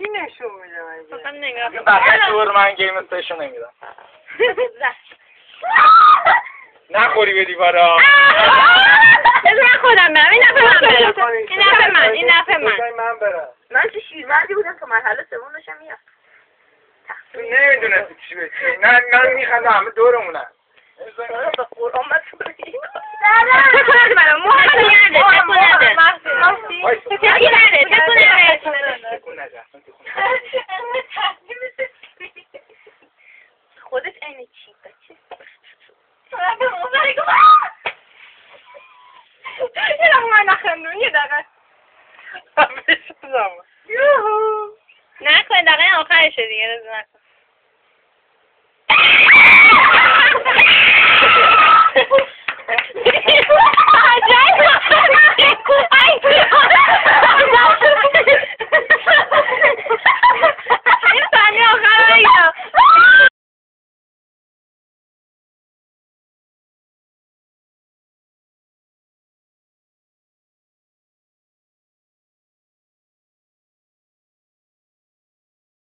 چی نشون میده مگه؟ فقط نگاه بقیه دور من گیم استیشن نمیدم. نخوری به دیوارا. بذار من خودم برم. این نفر من. این نفر من. من برم. من تو شیرمردی بودم که مرحله سوم داشتم میرم. تو نمیدونستی چی بگی. نه من میخندم همه دورمونن. به قرآن من توری. تکو نده برام. تکو نده. خودت اینه چی بچه؟ یه دقیقه من نخندون. یه دقیقه نکن. دقیقه آخرشه دیگه. رضا نکن.